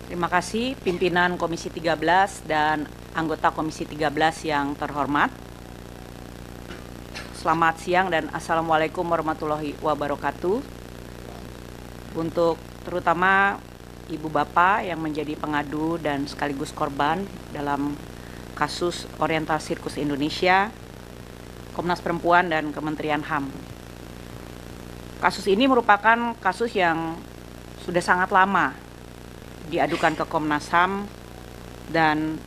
Terima kasih pimpinan Komisi 13 dan anggota Komisi 13 yang terhormat. Selamat siang dan Assalamualaikum warahmatullahi wabarakatuh. Untuk terutama Ibu Bapak yang menjadi pengadu dan sekaligus korban dalam kasus Oriental Sirkus Indonesia, Komnas Perempuan dan Kementerian HAM. Kasus ini merupakan kasus yang sudah sangat lama diadukan ke Komnas HAM dan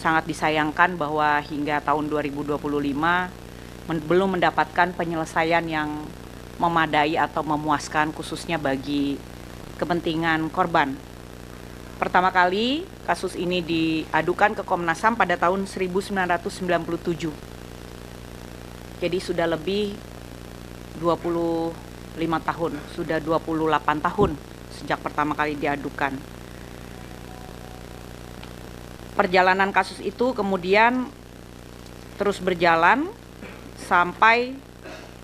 sangat disayangkan bahwa hingga tahun 2025 belum mendapatkan penyelesaian yang memadai atau memuaskan khususnya bagi kepentingan korban. Pertama kali kasus ini diadukan ke Komnas HAM pada tahun 1997. Jadi sudah lebih 25 tahun, sudah 28 tahun sejak pertama kali diadukan. Perjalanan kasus itu kemudian terus berjalan sampai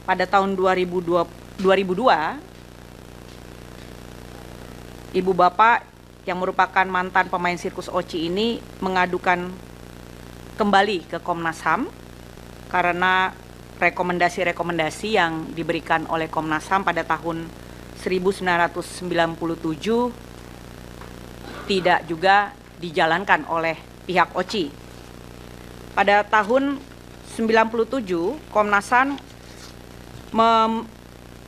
pada tahun 2002 Ibu Bapak yang merupakan mantan pemain sirkus Oci ini mengadukan kembali ke Komnas HAM karena rekomendasi-rekomendasi yang diberikan oleh Komnas HAM pada tahun 1997 tidak juga dijalankan oleh pihak Oci. Pada tahun 97, Komnas HAM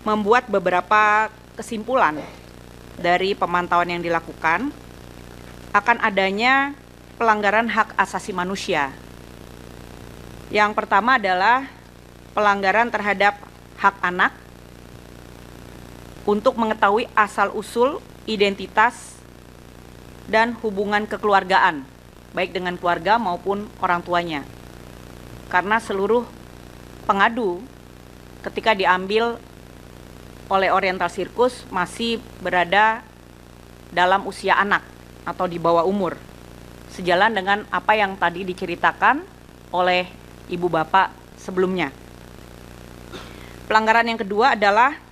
membuat beberapa kesimpulan dari pemantauan yang dilakukan akan adanya pelanggaran hak asasi manusia. Yang pertama adalah pelanggaran terhadap hak anak untuk mengetahui asal-usul, identitas, dan hubungan kekeluargaan, baik dengan keluarga maupun orang tuanya. Karena seluruh pengadu ketika diambil oleh Oriental Sirkus masih berada dalam usia anak atau di bawah umur. Sejalan dengan apa yang tadi diceritakan oleh Ibu Bapak sebelumnya. Pelanggaran yang kedua adalah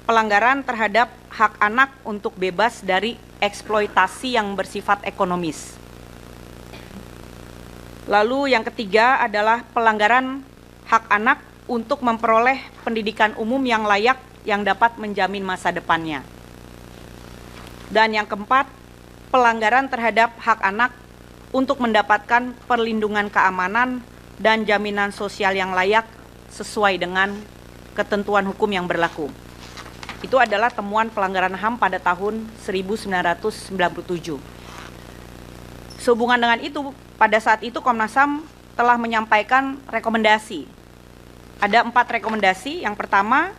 pelanggaran terhadap hak anak untuk bebas dari eksploitasi yang bersifat ekonomis. Lalu yang ketiga adalah pelanggaran hak anak untuk memperoleh pendidikan umum yang layak yang dapat menjamin masa depannya. Dan yang keempat, pelanggaran terhadap hak anak untuk mendapatkan perlindungan keamanan dan jaminan sosial yang layak sesuai dengan ketentuan hukum yang berlaku. Itu adalah temuan pelanggaran HAM pada tahun 1997. Sehubungan dengan itu, pada saat itu Komnas HAM telah menyampaikan rekomendasi. Ada 4 rekomendasi. Yang pertama,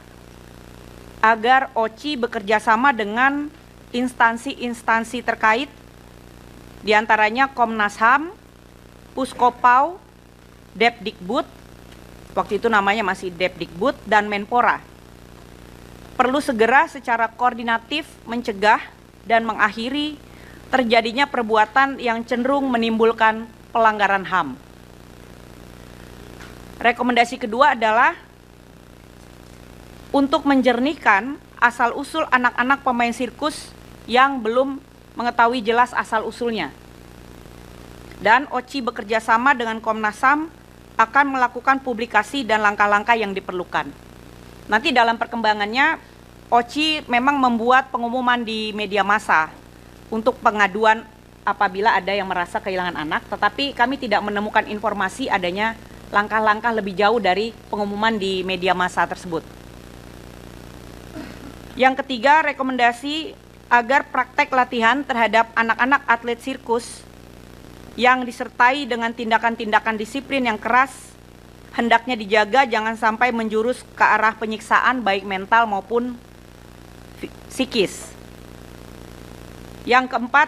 agar Oci bekerja sama dengan instansi-instansi terkait, diantaranya Komnas HAM, Puskopau, Depdikbud, waktu itu namanya masih Depdikbud, dan Menpora. Perlu segera secara koordinatif mencegah dan mengakhiri terjadinya perbuatan yang cenderung menimbulkan pelanggaran HAM. Rekomendasi kedua adalah untuk menjernihkan asal-usul anak-anak pemain sirkus yang belum mengetahui jelas asal-usulnya. Dan Oci bekerja sama dengan Komnas HAM akan melakukan publikasi dan langkah-langkah yang diperlukan. Nanti dalam perkembangannya, Oci memang membuat pengumuman di media massa untuk pengaduan apabila ada yang merasa kehilangan anak, tetapi kami tidak menemukan informasi adanya langkah-langkah lebih jauh dari pengumuman di media massa tersebut. Yang ketiga, rekomendasi agar praktek latihan terhadap anak-anak atlet sirkus yang disertai dengan tindakan-tindakan disiplin yang keras hendaknya dijaga jangan sampai menjurus ke arah penyiksaan baik mental maupun psikis. Yang keempat,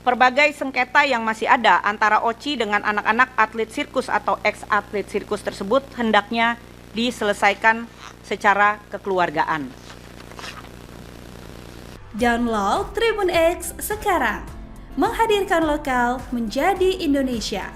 berbagai sengketa yang masih ada antara Oci dengan anak-anak atlet sirkus atau ex-atlet sirkus tersebut hendaknya diselesaikan secara kekeluargaan. Download Tribun X sekarang, menghadirkan lokal menjadi Indonesia.